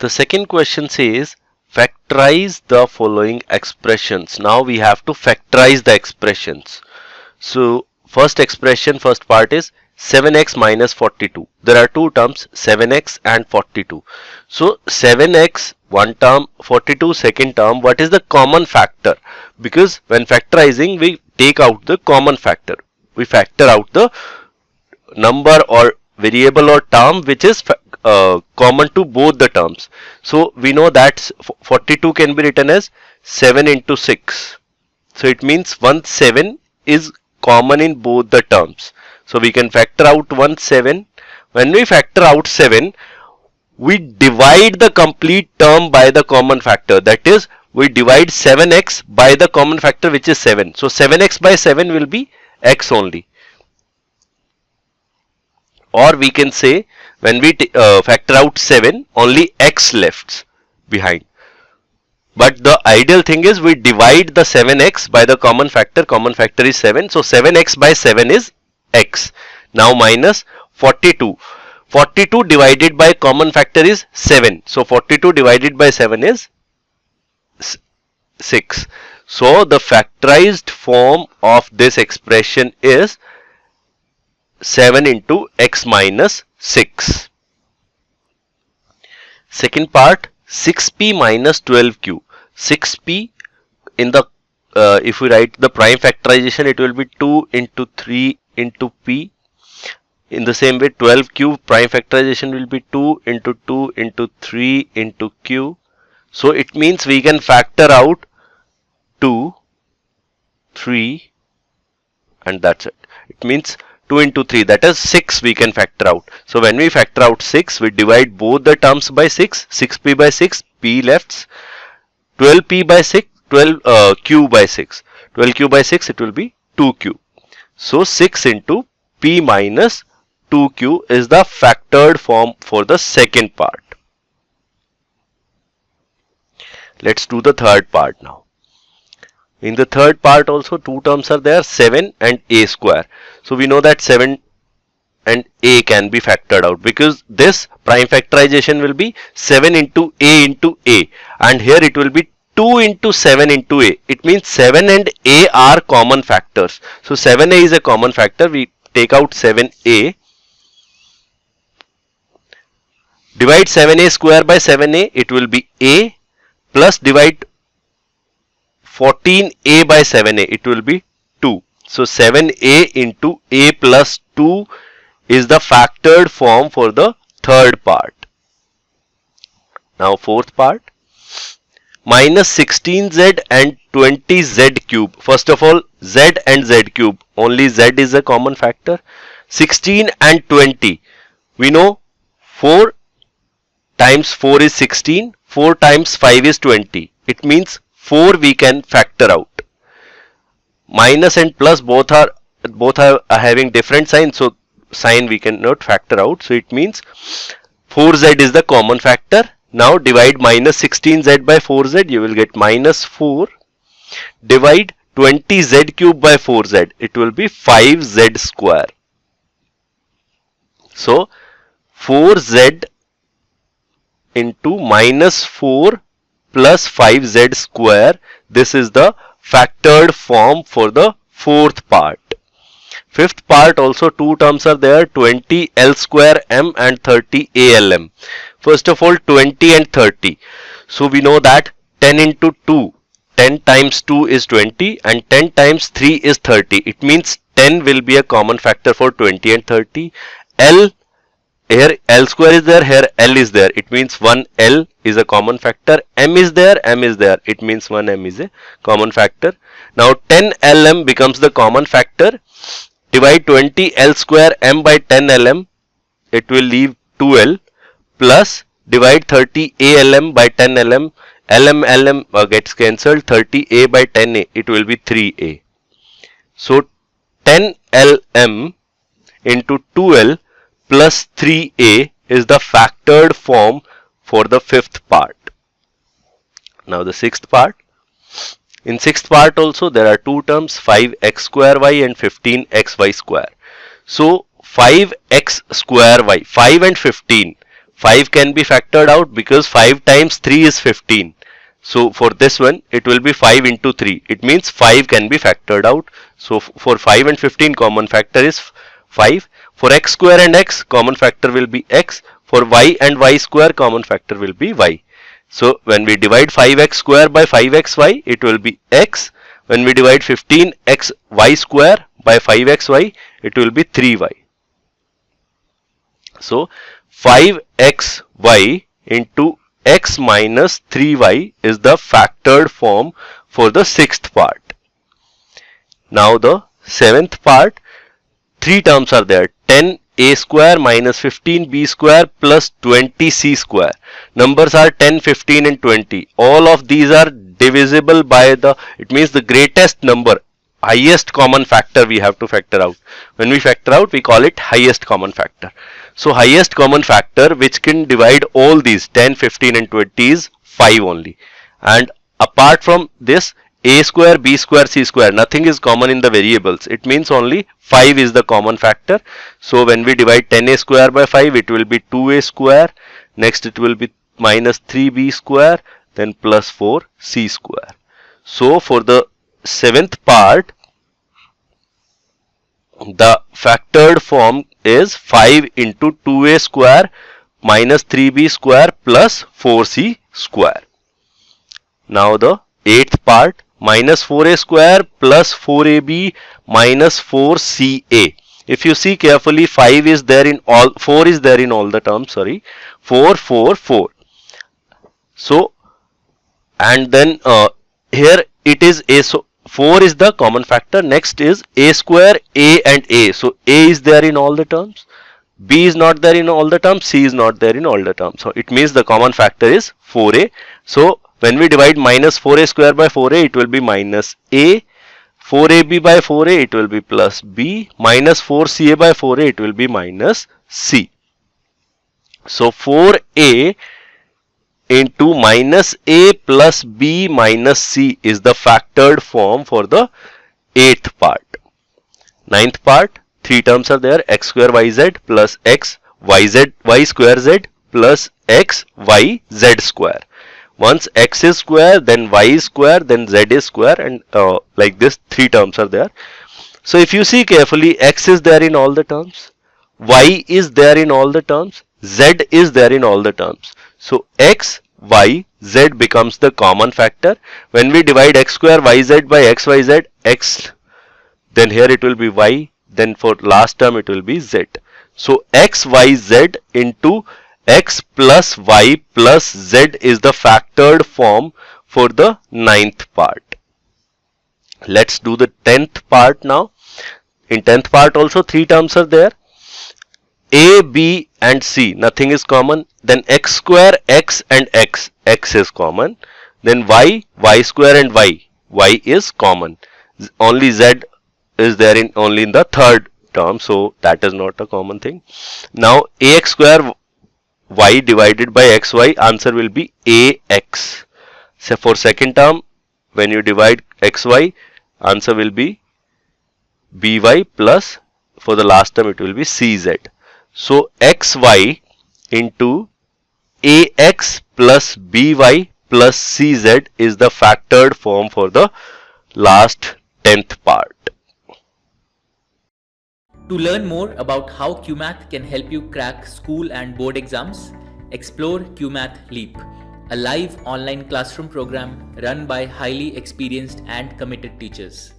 The second question says factorize the following expressions. Now we have to factorize the expressions. So first expression, first part is 7x minus 42. There are two terms, 7x and 42. So 7x one term, 42 second term. What is the common factor? Because when factorizing we take out the common factor. We factor out the number or variable or term which is common to both the terms. So we know that 42 can be written as 7 into 6. So it means 1 7 is common in both the terms. So we can factor out 1 7. When we factor out 7, we divide the complete term by the common factor. That is, we divide 7x by the common factor which is 7. So 7x by 7 will be x only. Or we can say when we factor out 7, only x left behind. But the ideal thing is we divide the 7x by the common factor is 7. So 7x by 7 is x. Now minus 42. 42 divided by common factor is 7. So 42 divided by 7 is 6. So the factorized form of this expression is 7 into x minus 6. Second part, 6p minus 12q. 6p in the if we write the prime factorization, it will be 2 into 3 into p. In the same way, 12q prime factorization will be 2 into 2 into 3 into q. So it means we can factor out 2, 3 and that's it. It means 2 into 3, that is 6 we can factor out. So when we factor out 6, we divide both the terms by 6, 6p by 6, p lefts, 12p by 6, 12q by 6. 12q by 6, it will be 2q. So 6 into p minus 2q is the factored form for the second part. Let's do the third part now. In the third part also two terms are there, 7 and a square. So we know that 7 and a can be factored out because this prime factorization will be 7 into a and here it will be 2 into 7 into a. It means 7 and a are common factors. So 7a is a common factor. We take out 7a. Divide 7a square by 7a. It will be a plus divide 14a by 7a. It will be 2. So 7a into a plus 2 is the factored form for the third part. Now fourth part. Minus 16z and 20z cube. First of all, z and z cube. Only z is a common factor. 16 and 20. We know 4 times 4 is 16. 4 times 5 is 20. It means 4 we can factor out. Minus and plus both are having different signs. So sign we cannot factor out. So it means 4z is the common factor. Now divide minus 16z by 4z, you will get minus 4. Divide 20z cube by 4z, it will be 5z square. So 4z into minus 4 plus 5z square, this is the factored form for the fourth part. Fifth part also two terms are there, 20l square m and 30 alm. First of all 20 and 30. So we know that 10 into 2, 10 times 2 is 20 and 10 times 3 is 30. It means 10 will be a common factor for 20 and 30. L, here L square is there, here L is there. It means 1L is a common factor. M is there, M is there. It means 1M is a common factor. Now 10LM becomes the common factor. Divide 20L square M by 10LM. It will leave 2L. Plus divide 30ALM by 10LM. LM gets cancelled. 30A by 10A. It will be 3A. So 10LM into 2L plus 3A is the factored form for the fifth part. Now the sixth part. In sixth part also there are two terms, 5x square y and 15xy square. So 5x square y, 5 and 15. 5 can be factored out because 5 times 3 is 15. So for this one, it will be 5 into 3. It means 5 can be factored out. So for 5 and 15, common factor is 5. For x square and x, common factor will be x. For y and y square, common factor will be y. So when we divide 5x square by 5xy, it will be x. When we divide 15xy square by 5xy, it will be 3y. So 5xy into x minus 3y is the factored form for the sixth part. Now the seventh part, three terms are there. 10a square minus 15b square plus 20c square. Numbers are 10, 15 and 20. All of these are divisible by the, it means the greatest number, highest common factor we have to factor out. When we factor out, we call it highest common factor. So highest common factor which can divide all these 10, 15 and 20 is 5 only. And apart from this, a square, b square, c square, nothing is common in the variables. It means only 5 is the common factor. So when we divide 10a square by 5, it will be 2a square. Next it will be minus 3b square, then plus 4c square. So for the seventh part, the factored form is 5 into 2a square minus 3b square plus 4c square. Now the eighth part, minus 4a square plus 4ab minus 4ca. If you see carefully, 5 is there in all, 4 is there in all the terms, sorry, 4, 4, 4. So, and then here it is a, so 4 is the common factor. Next is a square, a and a. So a is there in all the terms, b is not there in all the terms, c is not there in all the terms. So it means the common factor is 4a. So when we divide minus 4a square by 4a, it will be minus a. 4ab by 4a, it will be plus b. Minus 4ca by 4a, it will be minus c. So 4a into minus a plus b minus c is the factored form for the eighth part. Ninth part, three terms are there, x square yz plus x yz y square z plus x y z square. Once x is square, then y is square, then z is square, and like this three terms are there. So if you see carefully, x is there in all the terms, y is there in all the terms, z is there in all the terms. So x, y, z becomes the common factor. When we divide x square yz by x yz, x, then here it will be y, then for last term it will be z. So x, y, z into x plus y plus z is the factored form for the ninth part. Let's do the 10th part now. In 10th part also three terms are there. A, B and C, nothing is common. Then x square, x and x is common. Then y square and y is common. Only z is there in only in the third term, so that is not a common thing. Now ax square y divided by xy, answer will be ax. So for second term, when you divide xy, answer will be by plus, for the last term it will be cz. So xy into ax plus by plus cz is the factored form for the last 10th part. To learn more about how Cuemath can help you crack school and board exams, explore Cuemath Leap, a live online classroom program run by highly experienced and committed teachers.